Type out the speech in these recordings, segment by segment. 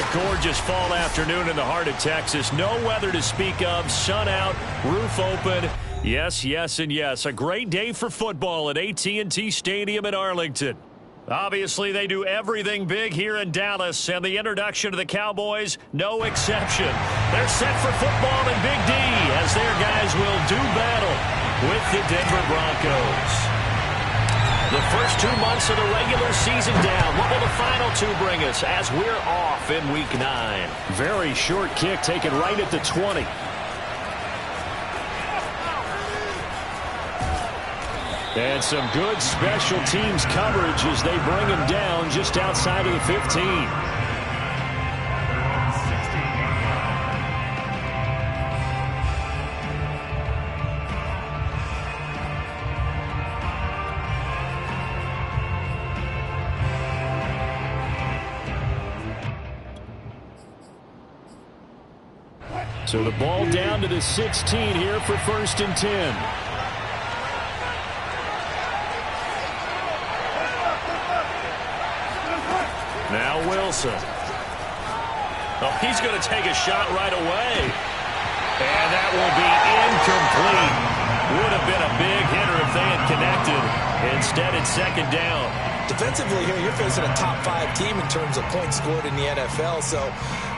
a gorgeous fall afternoon in the heart of Texas. No weather to speak of. Sun out, roof open. Yes, yes, and yes. A great day for football at AT&T Stadium in Arlington. Obviously, they do everything big here in Dallas, and the introduction of the Cowboys, no exception. They're set for football in Big D as their guys will do battle with the Denver Broncos. The first 2 months of the regular season down. What will the final two bring us as we're off in Week 9? Very short kick taken right at the 20. And some good special teams coverage as they bring him down just outside of the 15. So the ball down to the 16 here for 1st and 10. Now Wilson. Oh, he's going to take a shot right away. And that will be incomplete. Would have been a big hitter if they had connected. Instead, it's 2nd down. Defensively here, you're facing a top 5 team in terms of points scored in the NFL. So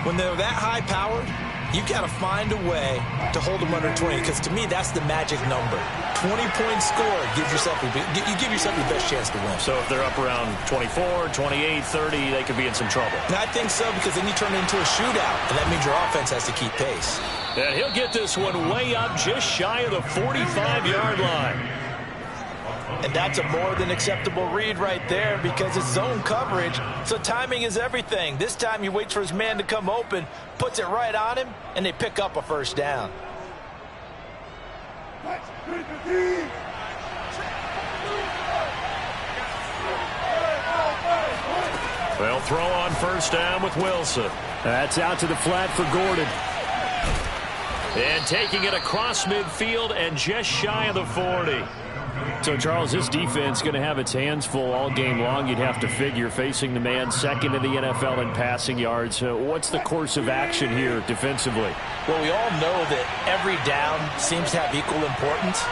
when they're that high-powered, you've got to find a way to hold them under 20, because to me, that's the magic number. 20-point score gives yourself you give yourself your best chance to win. So if they're up around 24, 28, 30, they could be in some trouble. And I think so, because then you turn it into a shootout, and that means your offense has to keep pace. And he'll get this one way up just shy of the 45-yard line. And that's a more than acceptable read right there, because it's zone coverage, so timing is everything. This time he waits for his man to come open, puts it right on him, and they pick up a 1st down. They'll throw on 1st down with Wilson. That's out to the flat for Gordon. And taking it across midfield and just shy of the 40. So, Charles, this defense going to have its hands full all game long, you'd have to figure, facing the man 2nd in the NFL in passing yards. What's the course of action here defensively? Well, we all know that every down seems to have equal importance.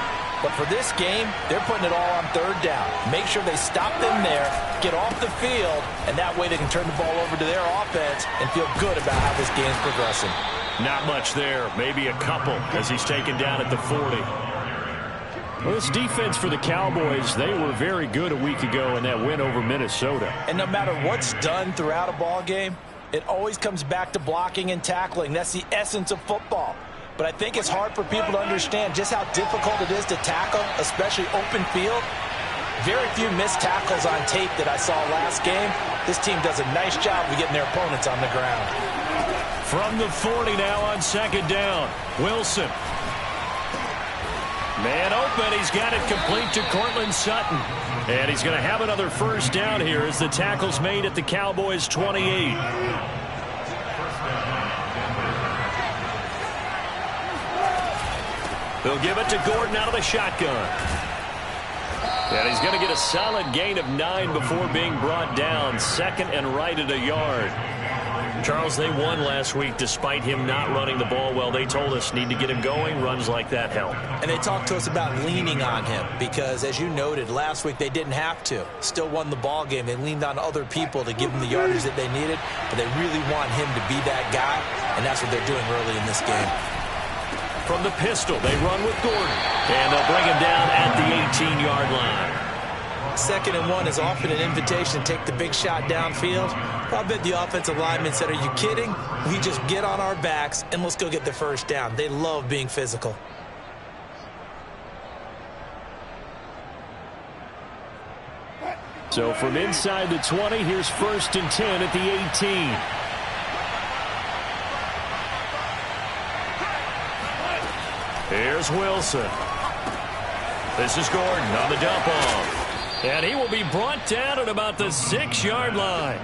But for this game, they're putting it all on 3rd down. Make sure they stop them there, get off the field, and that way they can turn the ball over to their offense and feel good about how this game's progressing. Not much there. Maybe a couple as he's taken down at the 40. Well, this defense for the Cowboys, they were very good a week ago in that win over Minnesota. And no matter what's done throughout a ball game, it always comes back to blocking and tackling. That's the essence of football. But I think it's hard for people to understand just how difficult it is to tackle, especially open field. Very few missed tackles on tape that I saw last game. This team does a nice job of getting their opponents on the ground. From the 40 now on 2nd down, Wilson. Man open, he's got it complete to Courtland Sutton. And he's going to have another 1st down here as the tackle's made at the Cowboys' 28. They'll give it to Gordon out of the shotgun. And he's going to get a solid gain of 9 before being brought down. 2nd and right at a yard. Charles, they won last week despite him not running the ball well. They told us need to get him going. Runs like that help. And they talked to us about leaning on him because, as you noted, last week they didn't have to. Still won the ball game. They leaned on other people to give them the yardage that they needed, but they really want him to be that guy, and that's what they're doing early in this game. From the pistol, they run with Gordon, and they'll bring him down at the 18-yard line. 2nd and 1 is often an invitation to take the big shot downfield. I bet the offensive lineman said, are you kidding? We just get on our backs and let's go get the 1st down. They love being physical. So from inside the 20, here's 1st and 10 at the 18. Here's Wilson. This is Gordon on the dump off. And he will be brought down at about the 6-yard line.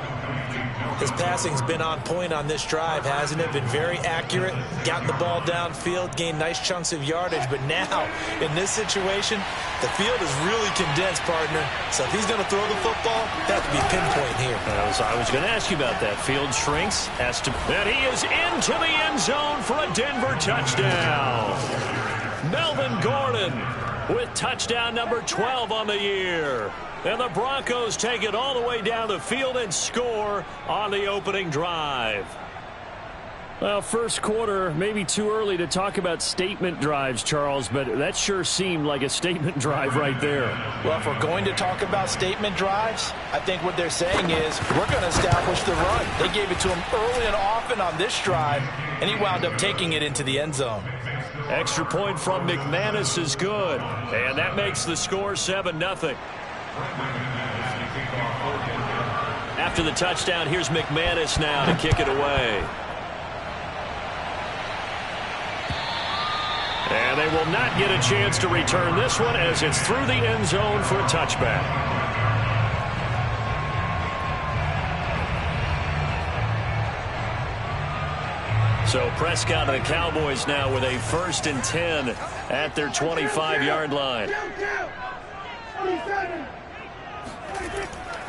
His passing's been on point on this drive, hasn't it? Been very accurate, gotten the ball downfield, gained nice chunks of yardage. But now, in this situation, the field is really condensed, partner. So if he's going to throw the football, that has to be pinpoint here. I was going to ask you about that. Field shrinks. And he is into the end zone for a Denver touchdown. Melvin Gordon with touchdown number 12 on the year. And the Broncos take it all the way down the field and score on the opening drive. Well, first quarter, maybe too early to talk about statement drives, Charles, but that sure seemed like a statement drive right there. Well, if we're going to talk about statement drives, I think what they're saying is we're going to establish the run. They gave it to him early and often on this drive, and he wound up taking it into the end zone. Extra point from McManus is good, and that makes the score 7-0. After the touchdown, here's McManus now to kick it away. And they will not get a chance to return this one as it's through the end zone for a touchback. So Prescott and the Cowboys now with a 1st and 10 at their 25-yard line.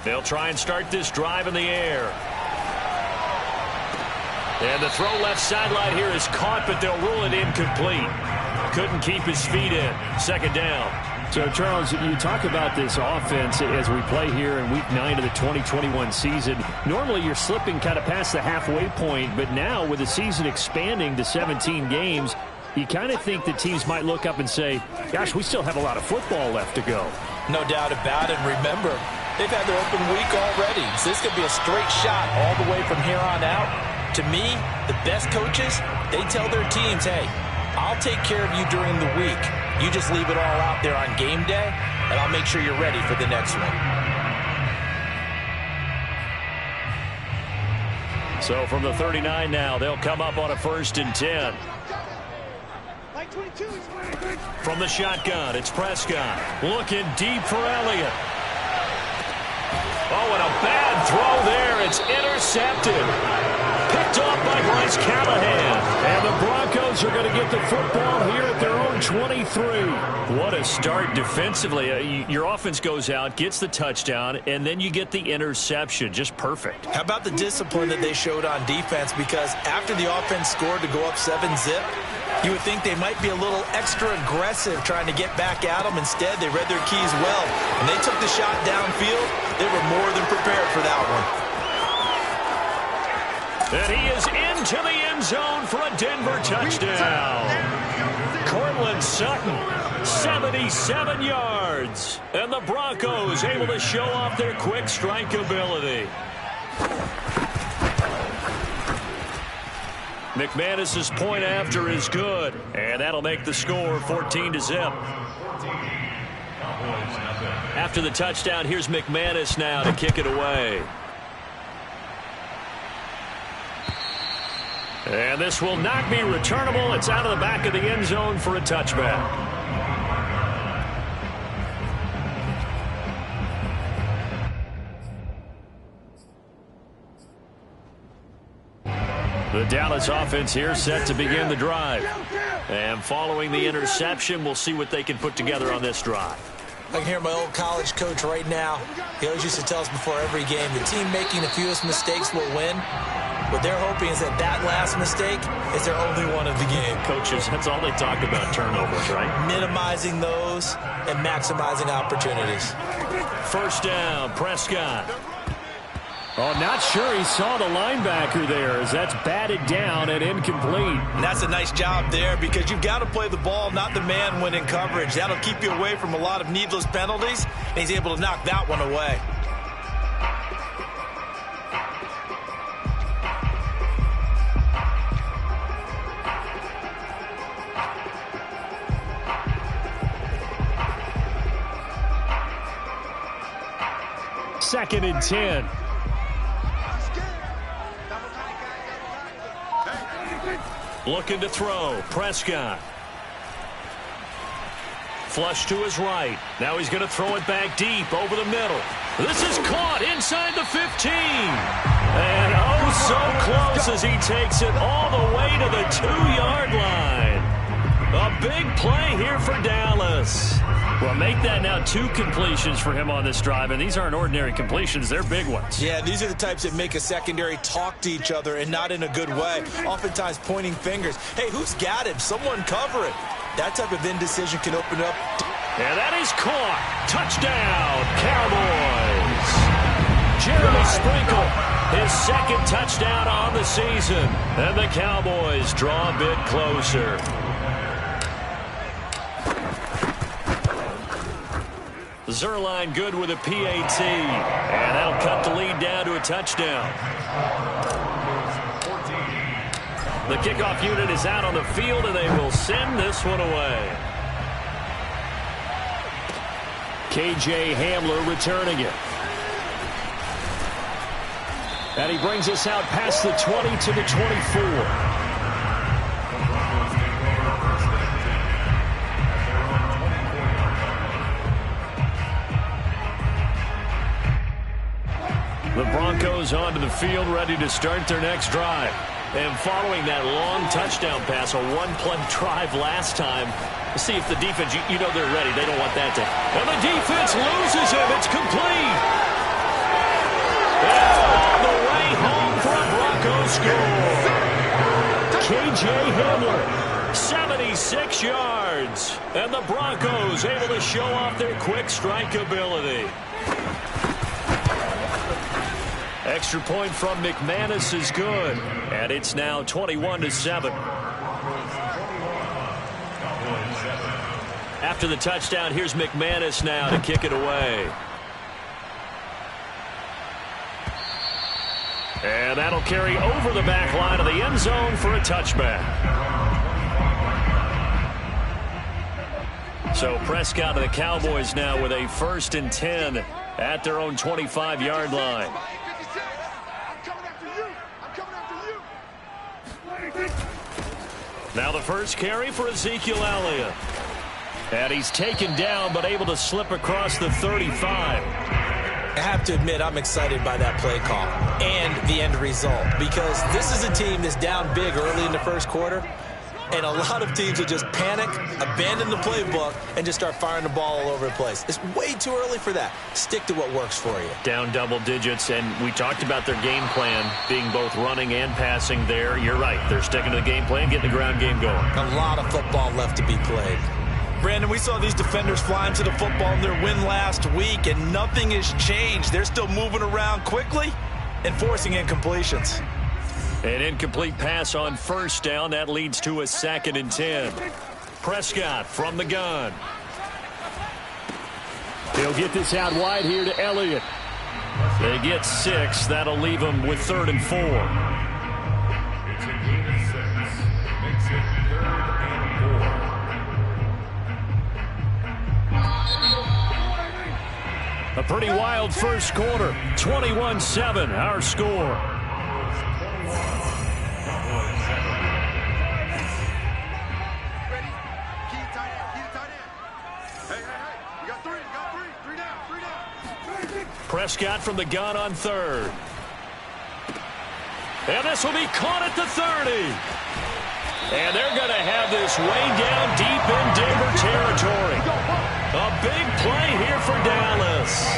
They'll try and start this drive in the air. And the throw left sideline here is caught, but they'll rule it incomplete. Couldn't keep his feet in. 2nd down. So, Charles, you talk about this offense as we play here in Week 9 of the 2021 season. Normally, you're slipping kind of past the halfway point, but now with the season expanding to 17 games, you kind of think that teams might look up and say, gosh, we still have a lot of football left to go. No doubt about it. Remember, they've had their open week already, so this could be a straight shot all the way from here on out. To me, the best coaches, they tell their teams, hey, I'll take care of you during the week. You just leave it all out there on game day, and I'll make sure you're ready for the next one. So from the 39 now, they'll come up on a 1st and 10. From the shotgun, it's Prescott. Looking deep for Elliott. Oh, and a bad throw there. It's intercepted. Picked off by Bryce Callahan. And the Broncos are going to get the football here at their own 23. What a start defensively. Your offense goes out, gets the touchdown, and then you get the interception. Just perfect. How about the discipline that they showed on defense? Because after the offense scored to go up 7-zip, you would think they might be a little extra aggressive trying to get back at them. Instead, they read their keys well. When they took the shot downfield, they were more than prepared for that one. And he is into the end zone for a Denver touchdown. Cortland Sutton, 77 yards. And the Broncos able to show off their quick strike ability. McManus's point after is good, and that'll make the score 14-0. After the touchdown, here's McManus now to kick it away. And this will not be returnable. It's out of the back of the end zone for a touchback. The Dallas offense here set to begin the drive. And following the interception, we'll see what they can put together on this drive. I can hear my old college coach right now. He always used to tell us before every game, the team making the fewest mistakes will win. What they're hoping is that that last mistake is their only one of the game. Coaches, that's all they talk about, turnovers, right? Minimizing those and maximizing opportunities. 1st down, Prescott. Oh, not sure he saw the linebacker there as that's batted down and incomplete. And that's a nice job there because you've got to play the ball, not the man when in coverage. That'll keep you away from a lot of needless penalties, and he's able to knock that one away. Second and 10. Looking to throw. Prescott. Flush to his right. Now he's going to throw it back deep over the middle. This is caught inside the 15. And oh, so close as he takes it all the way to the 2-yard line. A big play here for Dallas. Well, make that now 2 completions for him on this drive, and these aren't ordinary completions. They're big ones. Yeah, these are the types that make a secondary talk to each other and not in a good way, oftentimes pointing fingers. Hey, who's got him? Someone cover it. That type of indecision can open up. And that is caught. Touchdown, Cowboys. Jeremy Sprinkle, his second touchdown on the season. And the Cowboys draw a bit closer. Zuerlein good with a PAT. And that'll cut the lead down to a touchdown. The kickoff unit is out on the field, and they will send this one away. KJ Hamler returning it. And he brings us out past the 20 to the 24. The Broncos onto the field, ready to start their next drive. And following that long touchdown pass, a one-play drive last time, let's see if the defense, you know they're ready. They don't want that to. And the defense loses him. It's complete. And all the way home for a Broncos score. KJ Hamler, 76 yards. And the Broncos able to show off their quick strike ability. Extra point from McManus is good, and it's now 21-7. After the touchdown, here's McManus now to kick it away. And that'll carry over the back line of the end zone for a touchback. So Prescott and the Cowboys now with a 1st and 10 at their own 25-yard line. Now the first carry for Ezekiel Elliott. And he's taken down but able to slip across the 35. I have to admit I'm excited by that play call and the end result, because this is a team that's down big early in the first quarter, and a lot of teams will just panic, abandon the playbook, and just start firing the ball all over the place. It's way too early for that. Stick to what works for you. Down double digits, and we talked about their game plan being both running and passing there. You're right. They're sticking to the game plan, getting the ground game going. A lot of football left to be played. Brandon, we saw these defenders flying to the football in their win last week, and nothing has changed. They're still moving around quickly and forcing incompletions. An incomplete pass on first down. That leads to a 2nd and 10. Prescott from the gun. He'll get this out wide here to Elliott. They get 6. That'll leave them with 3rd and 4. A pretty wild first quarter. 21-7, our score. Prescott from the gun on 3rd. And this will be caught at the 30. And they're going to have this way down deep in Denver territory. A big play here for Dallas.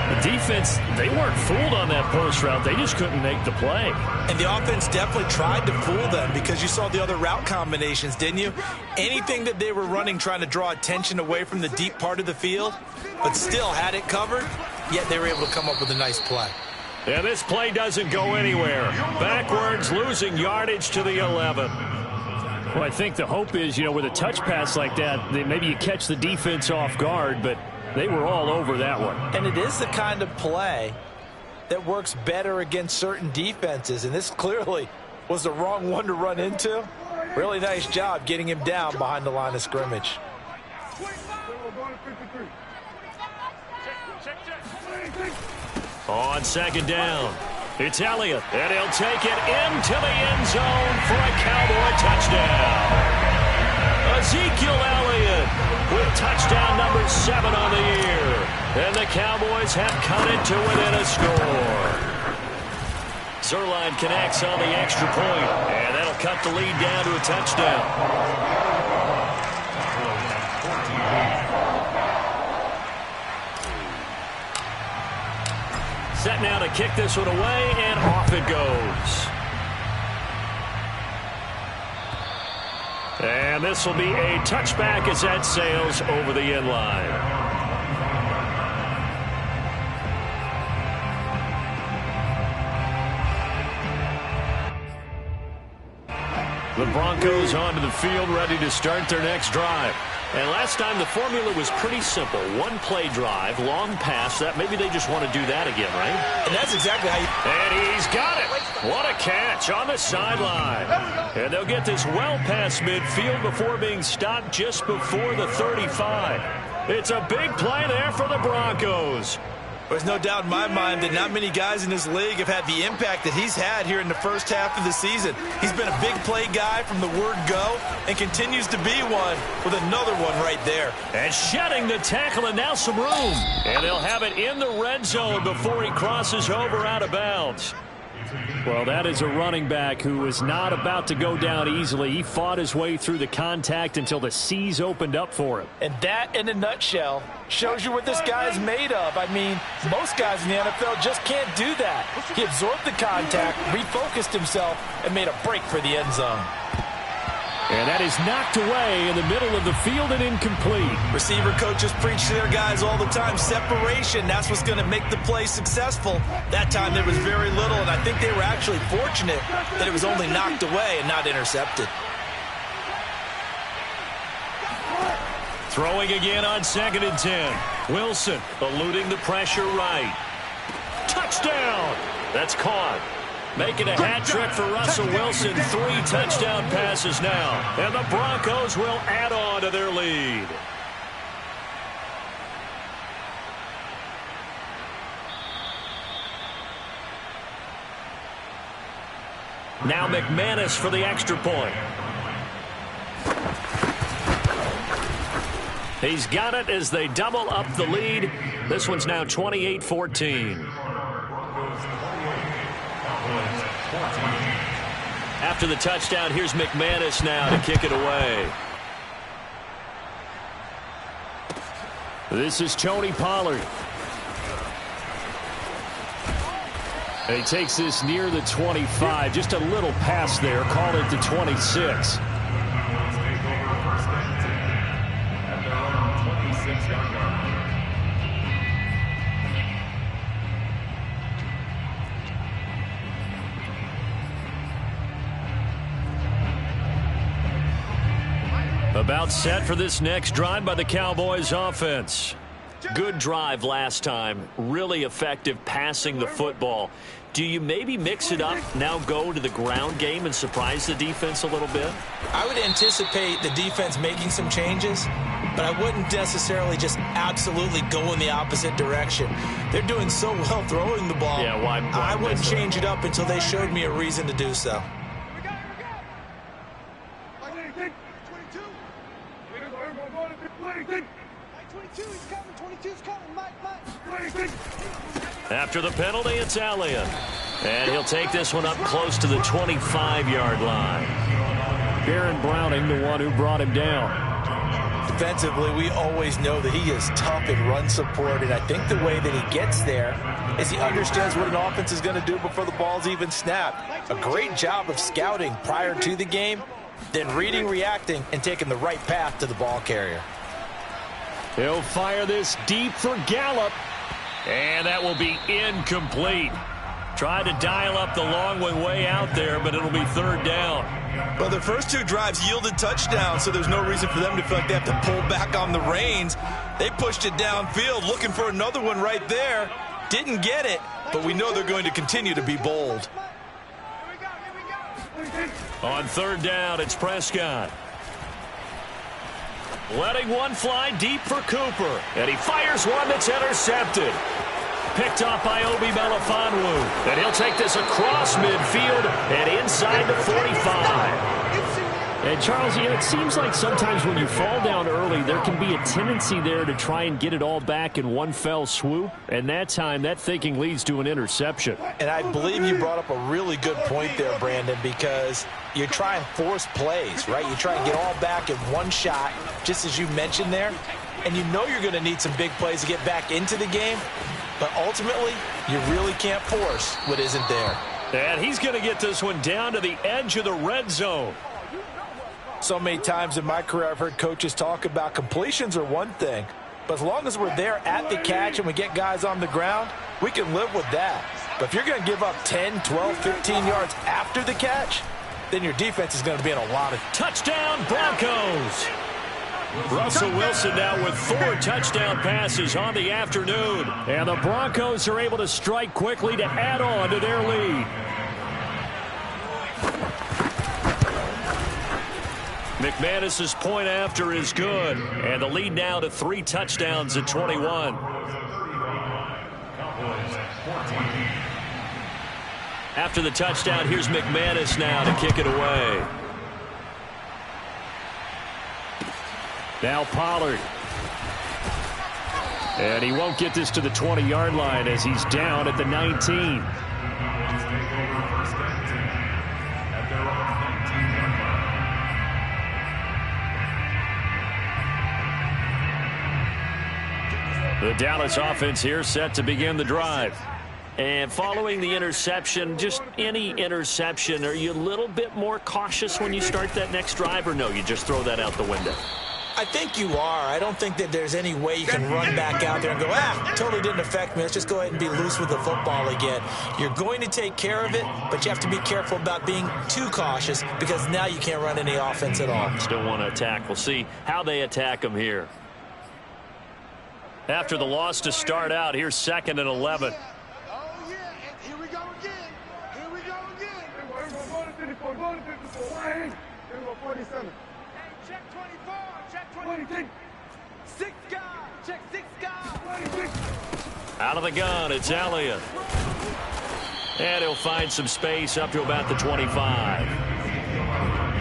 The defense, they weren't fooled on that post route. They just couldn't make the play. And the offense definitely tried to fool them, because you saw the other route combinations, didn't you? Anything that they were running trying to draw attention away from the deep part of the field, but still had it covered, yet they were able to come up with a nice play. And this play doesn't go anywhere. Backwards, losing yardage to the 11. Well, I think the hope is, with a touch pass like that, maybe you catch the defense off guard, but they were all over that one. And it is the kind of play that works better against certain defenses, and this clearly was the wrong one to run into. Really nice job getting him down behind the line of scrimmage. On 2nd down, it's Elliott, and he'll take it into the end zone for a Cowboy touchdown. Ezekiel Elliott with touchdown number 7 on the year. And the Cowboys have cut it to within a score. Zuerlein connects on the extra point, and that'll cut the lead down to a touchdown. Set now to kick this one away, and off it goes. And this will be a touchback as that sails over the end line. The Broncos onto the field, ready to start their next drive. And last time the formula was pretty simple. One play drive, long pass. That maybe they just want to do that again, right? And that's exactly how you... And he's got it. What a catch on the sideline. And they'll get this well past midfield before being stopped just before the 35. It's a big play there for the Broncos. There's no doubt in my mind that not many guys in this league have had the impact that he's had here in the first half of the season. He's been a big play guy from the word go and continues to be one with another one right there. And shedding the tackle, and now some room. And they'll have it in the red zone before he crosses over out of bounds. Well, that is a running back who is not about to go down easily. He fought his way through the contact until the seas opened up for him. And that, in a nutshell, shows you what this guy is made of. I mean, most guys in the NFL just can't do that. He absorbed the contact, refocused himself, and made a break for the end zone. And that is knocked away in the middle of the field and incomplete. Receiver coaches preach to their guys all the time. Separation, that's what's going to make the play successful. That time there was very little, and I think they were actually fortunate that it was only knocked away and not intercepted. Throwing again on 2nd and 10. Wilson eluding the pressure right. Touchdown! That's caught. Making a hat trick for Russell Wilson. 3 touchdown passes now. And the Broncos will add on to their lead. Now McManus for the extra point. He's got it as they double up the lead. This one's now 28-14. After the touchdown, here's McManus now to kick it away. This is Tony Pollard. He takes this near the 25. Just a little pass there. Call it the 26. About set for this next drive by the Cowboys offense. Good drive last time. Really effective passing the football. Do you maybe mix it up, now go to the ground game and surprise the defense a little bit? I would anticipate the defense making some changes, but I wouldn't necessarily just absolutely go in the opposite direction. They're doing so well throwing the ball. Yeah, why I wouldn't change it up until they showed me a reason to do so. After the penalty, it's Elliott. And he'll take this one up close to the 25-yard line. Baron Browning, the one who brought him down. Defensively, we always know that he is tough in run support, and I think the way that he gets there is he understands what an offense is going to do before the ball's even snapped. A great job of scouting prior to the game, then reading, reacting, and taking the right path to the ball carrier. He'll fire this deep for Gallup. And that will be incomplete. Tried to dial up the long one way out there, but it'll be 3rd down. Well, the first 2 drives yielded touchdowns, so there's no reason for them to feel like they have to pull back on the reins. They pushed it downfield, looking for another one right there. Didn't get it, but we know they're going to continue to be bold. On 3rd down, it's Prescott. Letting one fly deep for Cooper. And he fires one that's intercepted. Picked off by Obi Melifonwu. And he'll take this across midfield and inside the 45. And, Charles, it seems like sometimes when you fall down early, there can be a tendency there to try and get it all back in one fell swoop. And that time, that thinking leads to an interception. And I believe you brought up a really good point there, Brandon, because you're trying to force plays, right? You try and get all back in one shot, just as you mentioned there. And you know you're going to need some big plays to get back into the game. But ultimately, you really can't force what isn't there. And he's going to get this one down to the edge of the red zone. So many times in my career I've heard coaches talk about completions are one thing, but as long as we're there at the catch and we get guys on the ground, we can live with that. But if you're going to give up 10, 12, 15 yards after the catch, then your defense is going to be in a lot of... Touchdown, Broncos! Russell Wilson now with 4 touchdown passes on the afternoon. And the Broncos are able to strike quickly to add on to their lead. McManus's point after is good. And the lead now to 3 touchdowns at 21. After the touchdown, here's McManus now to kick it away. Now Pollard. And he won't get this to the 20-yard line as he's down at the 19. The Dallas offense here set to begin the drive. And following the interception, just any interception, are you a little bit more cautious when you start that next drive, or no, you just throw that out the window? I think you are. I don't think that there's any way you can run back out there and go, totally didn't affect me. Let's just go ahead and be loose with the football again. You're going to take care of it, but you have to be careful about being too cautious because now you can't run any offense at all. Still want to attack. We'll see how they attack them here. After the loss to start out, here's 2nd and 11. Oh, yeah, and here we go again. Here we go again. Here we go 47. Hey, check 24, check 23. 6 guys, check 6 guys. Out of the gun, it's Elliott. And he'll find some space up to about the 25.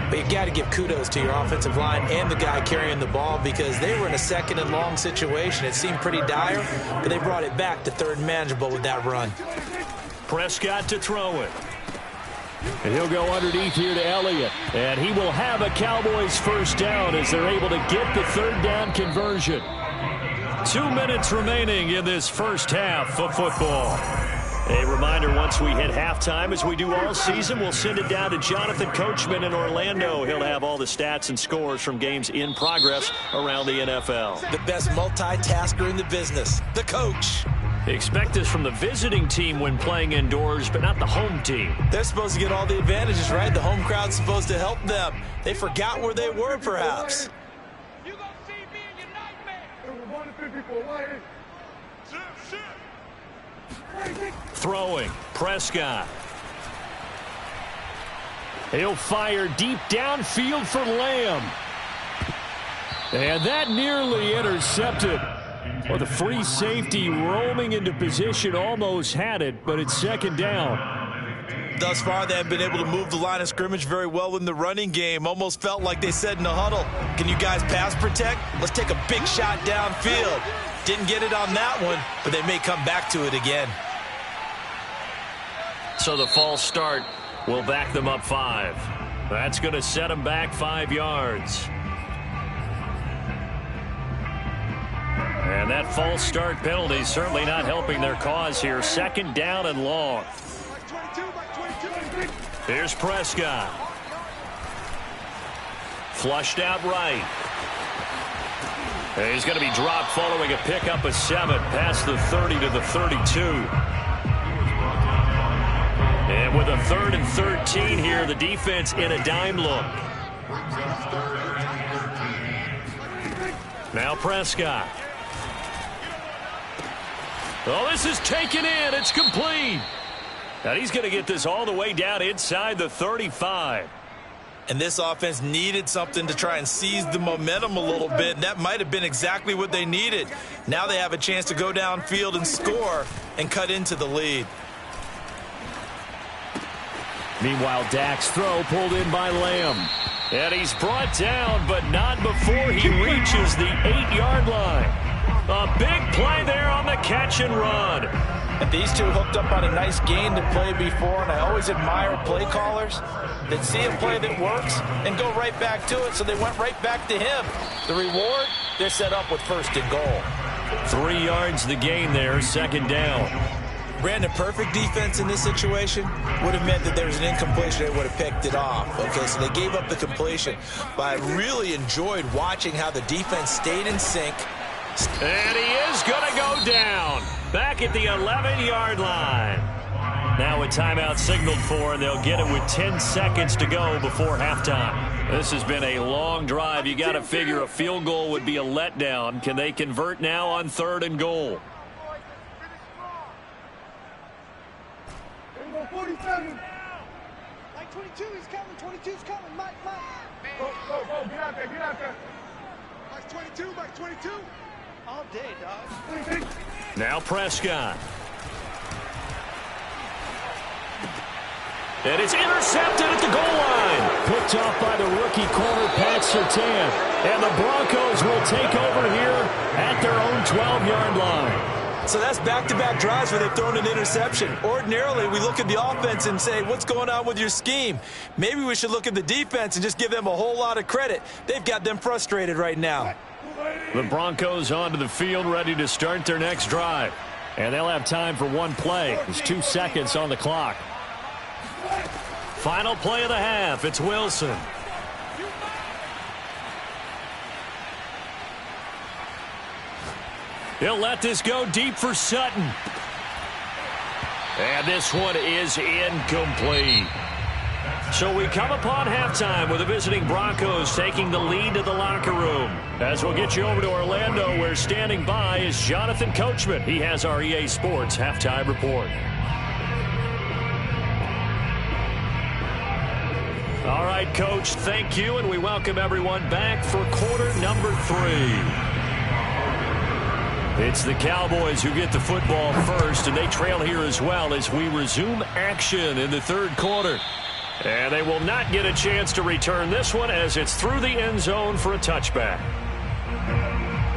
But you've got to give kudos to your offensive line and the guy carrying the ball because they were in a 2nd and long situation. It seemed pretty dire, but they brought it back to 3rd and manageable with that run. Prescott to throw it. And he'll go underneath here to Elliott. And he will have a Cowboys first down as they're able to get the 3rd down conversion. 2 minutes remaining in this first half of football. A reminder, once we hit halftime, as we do all season, we'll send it down to Jonathan Coachman in Orlando. He'll have all the stats and scores from games in progress around the NFL. The best multitasker in the business, the coach. Expect this from the visiting team when playing indoors, but not the home team. They're supposed to get all the advantages, right? The home crowd's supposed to help them. They forgot where they were, perhaps. You gonna see me in your nightmare. Throwing, Prescott. He'll fire deep downfield for Lamb. And that nearly intercepted. Well, the free safety roaming into position almost had it, but it's 2nd down. Thus far, they have been able to move the line of scrimmage very well in the running game. Almost felt like they said in the huddle, can you guys pass protect? Let's take a big shot downfield. Didn't get it on that one, but they may come back to it again. So the false start will back them up 5. That's going to set them back 5 yards. And that false start penalty certainly not helping their cause here. 2nd down and long. Here's Prescott. Flushed out right. And he's going to be dropped following a pickup of 7 past the 30 to the 32. And with a 3rd and 13 here, the defense in a dime look. Now Prescott. Oh, this is taken in. It's complete. And he's going to get this all the way down inside the 35. And this offense needed something to try and seize the momentum a little bit. And that might have been exactly what they needed. Now they have a chance to go downfield and score and cut into the lead. Meanwhile, Dak's throw pulled in by Lamb. And he's brought down, but not before he reaches the 8-yard line. A big play there on the catch and run. And these two hooked up on a nice gain to play before, and I always admire play callers that see a play that works and go right back to it, so they went right back to him. The reward, they're set up with 1st and goal. 3 yards the gain there, 2nd down. Brandon, perfect defense in this situation would have meant that there was an incompletion. They would have picked it off. Okay, so they gave up the completion. But I really enjoyed watching how the defense stayed in sync. And he is going to go down. Back at the 11-yard line. Now a timeout signaled for, and they'll get it with 10 seconds to go before halftime. This has been a long drive. You got to figure a field goal would be a letdown. Can they convert now on 3rd and goal? 47. Mike 22, he's coming. 22's coming. Mike. Go. Get out there. Mike 22. All day, dog. Now Prescott. And it's intercepted at the goal line. Picked off by the rookie corner, Pat Surtain. And the Broncos will take over here at their own 12-yard line. So that's back-to-back drives where they've thrown an interception. Ordinarily, we look at the offense and say, what's going on with your scheme? Maybe we should look at the defense and just give them a whole lot of credit. They've got them frustrated right now. The Broncos onto the field, ready to start their next drive. And they'll have time for one play. There's 2 seconds on the clock. Final play of the half. It's Wilson. He'll let this go deep for Sutton. And this one is incomplete. So we come upon halftime with the visiting Broncos taking the lead to the locker room. As we'll get you over to Orlando, where standing by is Jonathan Coachman. He has our EA Sports halftime report. All right, Coach, thank you, and we welcome everyone back for quarter number 3. It's the Cowboys who get the football first, and they trail here as well as we resume action in the 3rd quarter. And they will not get a chance to return this one as it's through the end zone for a touchback.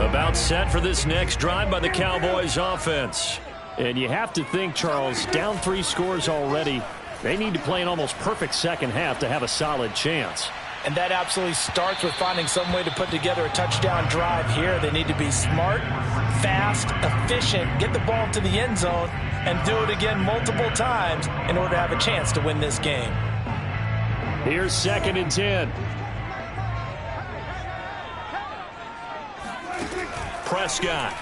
About set for this next drive by the Cowboys offense. And you have to think, Charles, down 3 scores already. They need to play an almost perfect second half to have a solid chance. And that absolutely starts with finding some way to put together a touchdown drive here. They need to be smart, fast, efficient, get the ball to the end zone, and do it again multiple times in order to have a chance to win this game. Here's 2nd and 10. Prescott.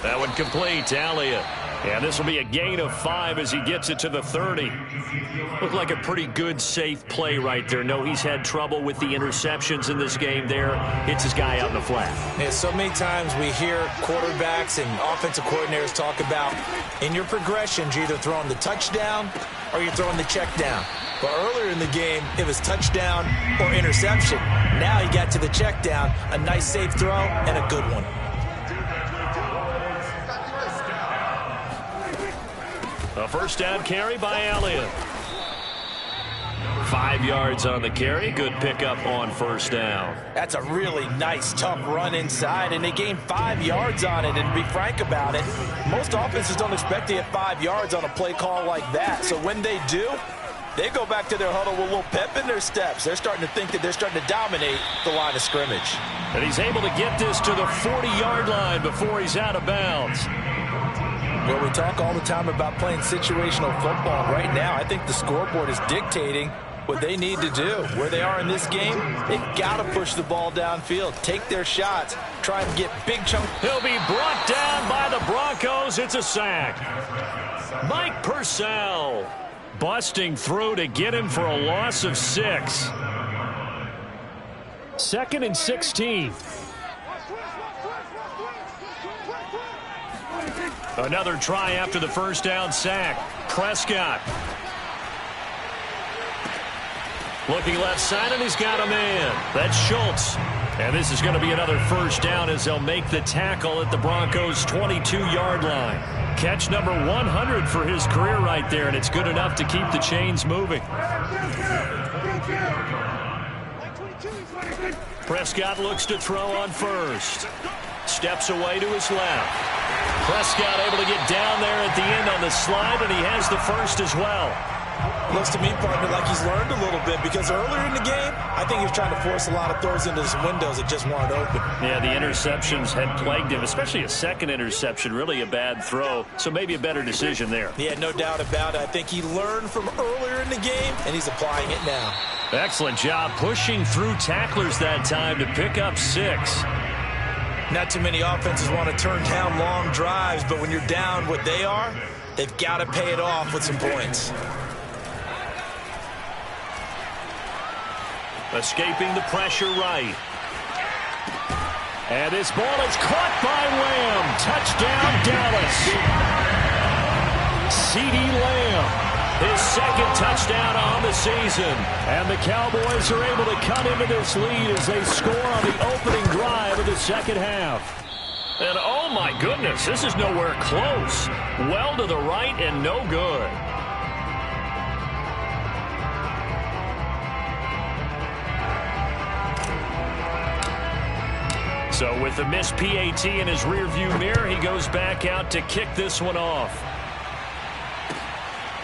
That one complete to Elliott. And this will be a gain of 5 as he gets it to the 30. Looked like a pretty good, safe play right there. No, he's had trouble with the interceptions in this game there. Hits his guy out in the flat. Yeah, so many times we hear quarterbacks and offensive coordinators talk about in your progressions, you're either throwing the touchdown or you're throwing the check down. But earlier in the game, it was touchdown or interception. Now he got to the check down, a nice safe throw and a good one. A first down carry by Elliott. 5 yards on the carry. Good pickup on first down. That's a really nice, tough run inside, and they gained 5 yards on it. And to be frank about it, most offenses don't expect to get 5 yards on a play call like that. So when they do, they go back to their huddle with a little pep in their steps. They're starting to think that they're starting to dominate the line of scrimmage. And he's able to get this to the 40-yard line before he's out of bounds. Well, we talk all the time about playing situational football. Right now, I think the scoreboard is dictating what they need to do. Where they are in this game, they've got to push the ball downfield, take their shots, try and get big chunks. He'll be brought down by the Broncos. It's a sack. Mike Purcell busting through to get him for a loss of 6. 2nd and 16. Another try after the first down sack. Prescott. Looking left side, and he's got a man. That's Schultz. And this is going to be another first down as they'll make the tackle at the Broncos' 22-yard line. Catch number 100 for his career right there, and it's good enough to keep the chains moving. Prescott looks to throw on first. Steps away to his left. Prescott able to get down there at the end on the slide, and he has the first as well. Looks to me, partner, like he's learned a little bit, because earlier in the game, I think he was trying to force a lot of throws into some windows that just weren't open. Yeah, the interceptions had plagued him, especially a second interception, really a bad throw, so maybe a better decision there. Yeah, no doubt about it. I think he learned from earlier in the game, and he's applying it now. Excellent job pushing through tacklers that time to pick up 6. Not too many offenses want to turn down long drives, but when you're down what they are, they've got to pay it off with some points. Escaping the pressure right. And this ball is caught by Lamb. Touchdown, Dallas. CeeDee Lamb, his second touchdown on the season. And the Cowboys are able to cut into this lead as they score on the opening drive of the second half. And oh my goodness, this is nowhere close. Well to the right and no good. So with the missed PAT in his rearview mirror, he goes back out to kick this one off.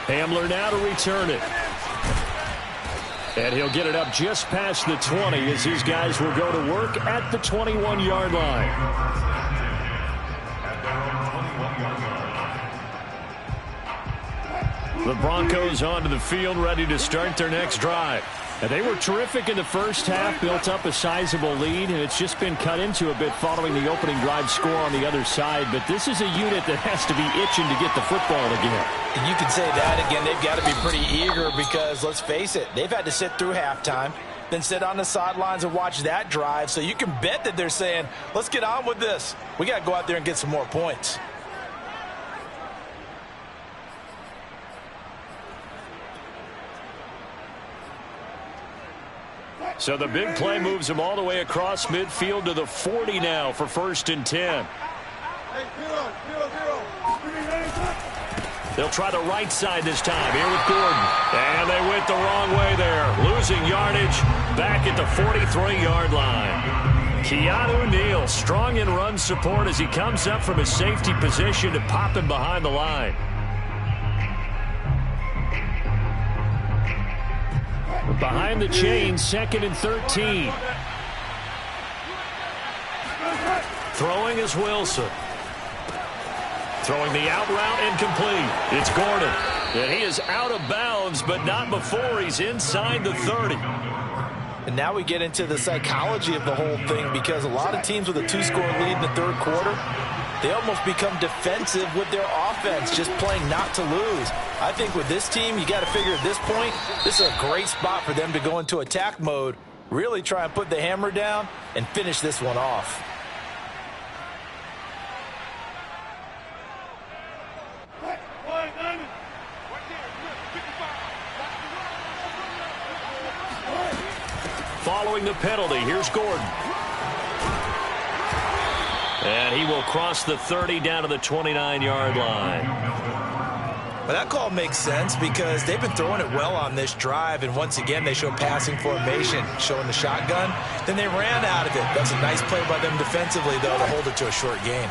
Hamler now to return it. And he'll get it up just past the 20 as these guys will go to work at the 21-yard line. The Broncos onto the field, ready to start their next drive. And they were terrific in the first half, built up a sizable lead, and it's just been cut into a bit following the opening drive score on the other side. But this is a unit that has to be itching to get the football again. And you can say that again. They've got to be pretty eager because, let's face it, they've had to sit through halftime, then sit on the sidelines and watch that drive. So you can bet that they're saying, let's get on with this. We got to go out there and get some more points. So the big play moves him all the way across midfield to the 40 now for 1st and 10. They'll try the right side this time here with Gordon. And they went the wrong way there. Losing yardage back at the 43-yard line. Keanu Neal strong in run support as he comes up from his safety position to pop him behind the line. Behind the chain, 2nd and 13. Throwing is Wilson. Throwing the out route incomplete. It's Gordon. And he is out of bounds, but not before he's inside the 30. And now we get into the psychology of the whole thing, because a lot of teams with a 2-score lead in the third quarter, they almost become defensive with their offense, just playing not to lose. I think with this team, you got to figure at this point, this is a great spot for them to go into attack mode, really try and put the hammer down and finish this one off. Following the penalty, here's Gordon. And he will cross the 30 down to the 29-yard line. Well, that call makes sense because they've been throwing it well on this drive, and once again they show passing formation, showing the shotgun. Then they ran out of it. That's a nice play by them defensively, though, to hold it to a short gain.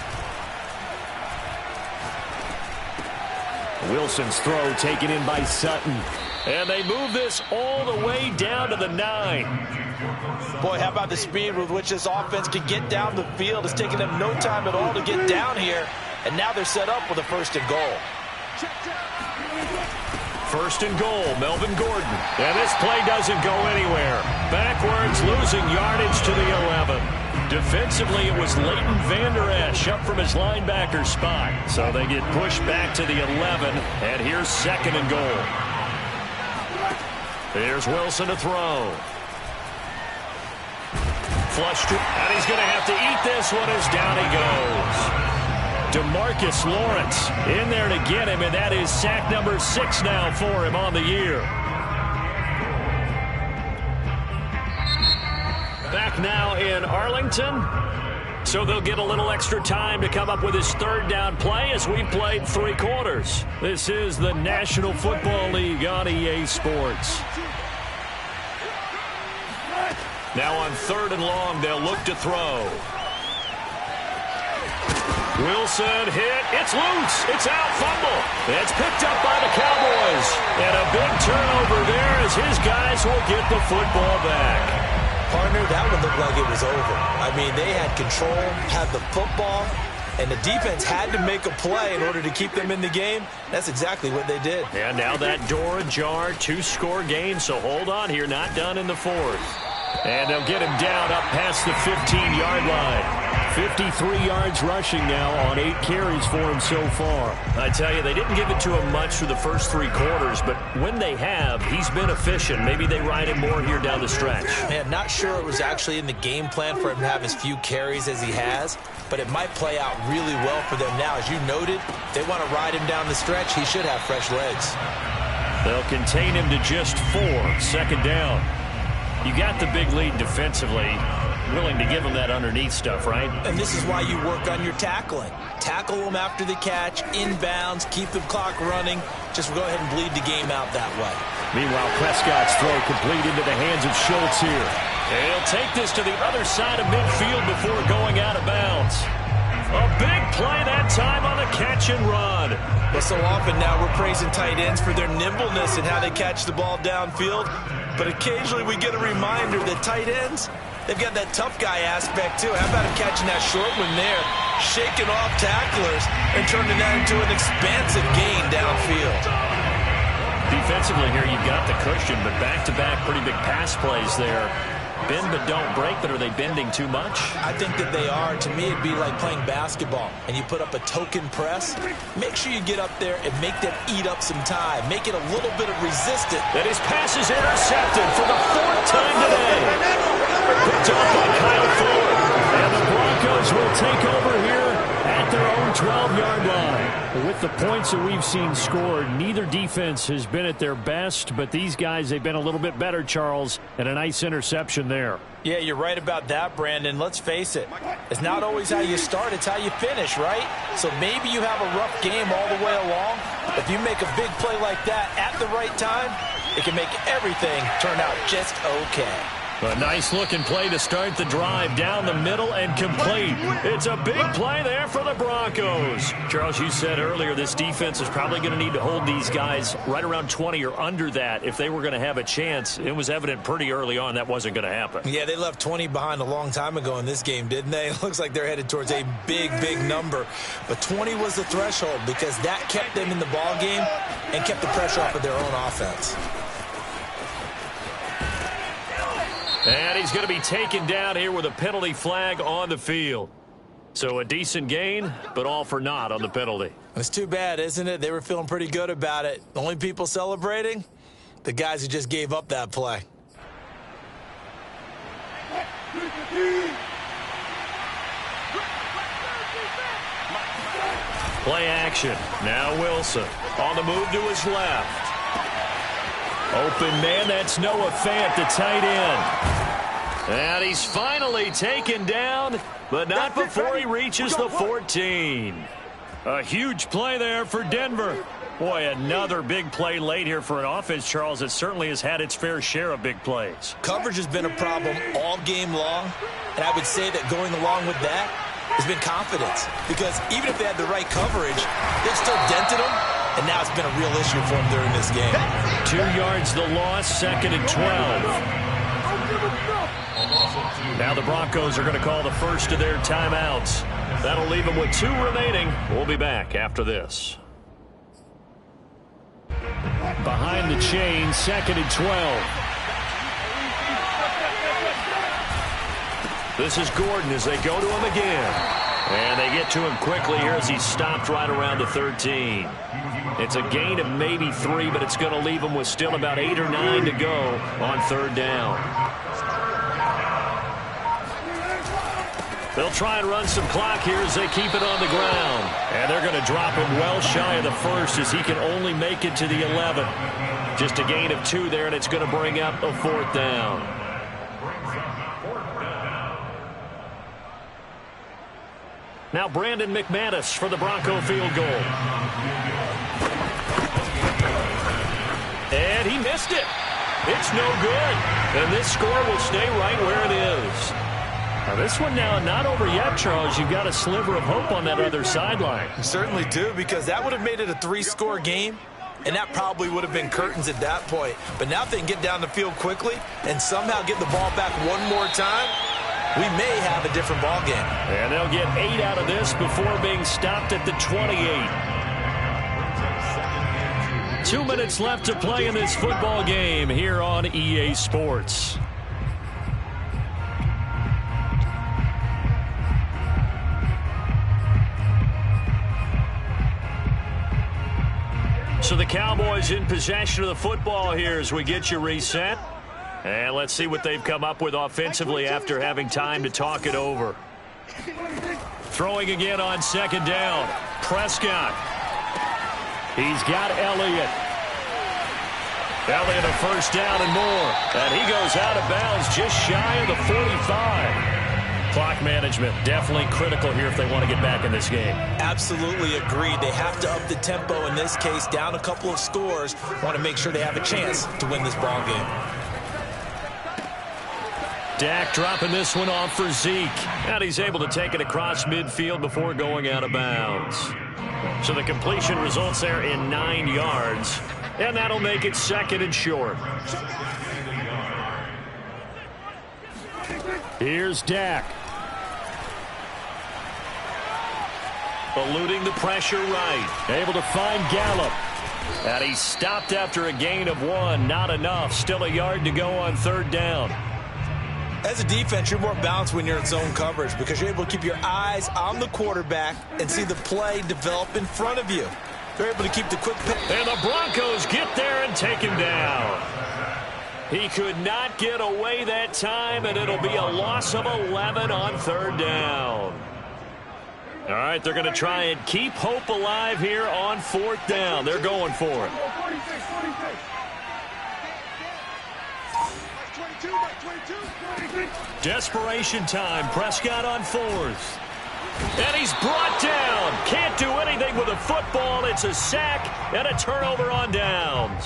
Wilson's throw taken in by Sutton. And they move this all the way down to the 9. Boy, how about the speed with which this offense can get down the field? It's taken them no time at all to get down here, and now they're set up with a 1st and goal. 1st and goal, Melvin Gordon. And this play doesn't go anywhere. Backwards, losing yardage to the 11. Defensively, it was Leighton Vander Esch up from his linebacker spot. So they get pushed back to the 11, and here's 2nd and goal. Here's Wilson to throw. Flushed, and he's going to have to eat this one as down he goes. DeMarcus Lawrence in there to get him, and that is sack number 6 now for him on the year. Back now in Arlington. So they'll get a little extra time to come up with his 3rd down play as we played 3 quarters. This is the National Football League on EA Sports. Now on 3rd and long, they'll look to throw. Wilson hit. It's loose. It's out. Fumble. It's picked up by the Cowboys. And a big turnover there as his guys will get the football back. Partner, that one looked like it was over. I mean, they had control, had the football, and the defense had to make a play in order to keep them in the game. That's exactly what they did. And now that door ajar, 2-score game, so hold on here. Not done in the 4th. And they'll get him down up past the 15-yard line. 53 yards rushing now on 8 carries for him so far. I tell you, they didn't give it to him much for the first 3 quarters, but when they have, he's been efficient. Maybe they ride him more here down the stretch. Man, not sure it was actually in the game plan for him to have as few carries as he has, but it might play out really well for them now. As you noted, they want to ride him down the stretch. He should have fresh legs. They'll contain him to just 4. 2nd down. You got the big lead defensively. Willing to give them that underneath stuff, right? And this is why you work on your tackling. Tackle them after the catch, inbounds, keep the clock running. Just go ahead and bleed the game out that way. Meanwhile, Prescott's throw complete into the hands of Schultz here. He'll take this to the other side of midfield before going out of bounds. A big play that time on the catch and run. But so often now we're praising tight ends for their nimbleness and how they catch the ball downfield. But occasionally we get a reminder that tight ends, they've got that tough guy aspect, too. How about him catching that short one there, shaking off tacklers, and turning that into an expansive gain downfield? Defensively here, you've got the cushion, but back-to-back pretty big pass plays there. Bend but don't break, but are they bending too much? I think that they are. To me, it'd be like playing basketball, and you put up a token press. Make sure you get up there and make them eat up some time. Make it a little bit of resistance. And his pass is intercepted for the 4th time today. Picked off by Kyle Fuller. And the Broncos will take over here at their own 12-yard line. With the points that we've seen scored, neither defense has been at their best, but these guys, they've been a little bit better, Charles, and a nice interception there. Yeah, you're right about that, Brandon. Let's face it. It's not always how you start, it's how you finish, right? So maybe you have a rough game all the way along. If you make a big play like that at the right time, it can make everything turn out just okay. A nice-looking play to start the drive down the middle and complete. It's a big play there for the Broncos. Charles, you said earlier this defense is probably going to need to hold these guys right around 20 or under that if they were going to have a chance. It was evident pretty early on that wasn't going to happen. Yeah, they left 20 behind a long time ago in this game, didn't they? It looks like they're headed towards a big, big number. But 20 was the threshold because that kept them in the ball game and kept the pressure off of their own offense. And he's going to be taken down here with a penalty flag on the field. So a decent gain, but all for naught on the penalty. It's too bad, isn't it? They were feeling pretty good about it. The only people celebrating? The guys who just gave up that play. Play action. Now Wilson on the move to his left. Open man, that's Noah Fant, the tight end. And he's finally taken down, but not before he reaches the 14. A huge play there for Denver. Boy, another big play late here for an offense, Charles, that certainly has had its fair share of big plays. Coverage has been a problem all game long, and I would say that going along with that has been confidence. Because even if they had the right coverage, they've still dented them. And now it's been a real issue for him during this game. 2 yards the loss, 2nd and 12. Now the Broncos are going to call the first of their timeouts. That'll leave them with 2 remaining. We'll be back after this. Behind the chain, 2nd and 12. This is Gordon as they go to him again. And they get to him quickly here as he's stopped right around the 13. It's a gain of maybe 3, but it's going to leave them with still about 8 or 9 to go on 3rd down. They'll try and run some clock here as they keep it on the ground. And they're going to drop him well shy of the 1st as he can only make it to the 11. Just a gain of 2 there, and it's going to bring up a 4th down. Now Brandon McManus for the Bronco field goal. And he missed it. It's no good. And this score will stay right where it is. Now this one now not over yet, Charles. You've got a sliver of hope on that other sideline. You certainly do, because that would have made it a 3-score game, and that probably would have been curtains at that point. But now if they can get down the field quickly and somehow get the ball back one more time, we may have a different ball game. And they'll get 8 out of this before being stopped at the 28. 2 minutes left to play in this football game here on EA Sports. So the Cowboys in possession of the football here as we get you reset. And let's see what they've come up with offensively after having time to talk it over. Throwing again on second down. Prescott. He's got Elliott. Elliott a first down and more. And he goes out of bounds just shy of the 45. Clock management definitely critical here if they want to get back in this game. Absolutely agreed. They have to up the tempo in this case, down a couple of scores. Want to make sure they have a chance to win this ball game. Dak dropping this one off for Zeke. And he's able to take it across midfield before going out of bounds. So the completion results there in 9 yards. And that'll make it second and short. Here's Dak. Eluding the pressure right. Able to find Gallup. And he's stopped after a gain of 1. Not enough. Still a yard to go on third down. As a defense, you're more balanced when you're in zone coverage because you're able to keep your eyes on the quarterback and see the play develop in front of you. They're able to keep the quick pick. And the Broncos get there and take him down. He could not get away that time, and it'll be a loss of 11 on third down. All right, they're going to try and keep hope alive here on fourth down. They're going for it. Desperation time. Prescott on fourth. And he's brought down. Can't do anything with a football. It's a sack and a turnover on downs.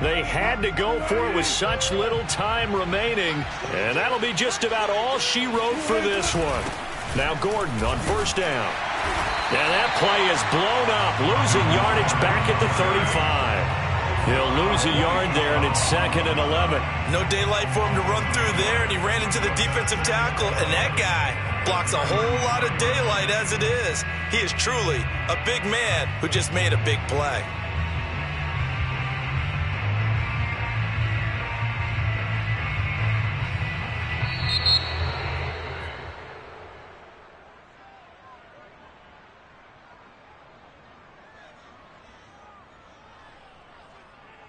They had to go for it with such little time remaining. And that'll be just about all she wrote for this one. Now Gordon on first down. And that play is blown up. Losing yardage back at the 35. He'll lose a yard there, and it's second and 11. No daylight for him to run through there, and he ran into the defensive tackle. And that guy blocks a whole lot of daylight as it is. He is truly a big man who just made a big play.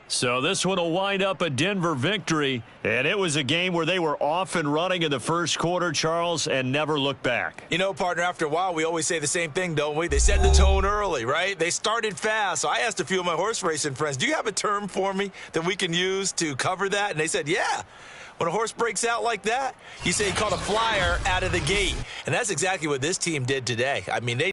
So this one will wind up a Denver victory, and it was a game where they were off and running in the first quarter, Charles, and never looked back. You know, partner, after a while, we always say the same thing, don't we? They set the tone early, right? They started fast. So I asked a few of my horse racing friends, do you have a term for me that we can use to cover that? And they said, yeah. When a horse breaks out like that, you say he caught a flyer out of the gate. And that's exactly what this team did today. I mean, they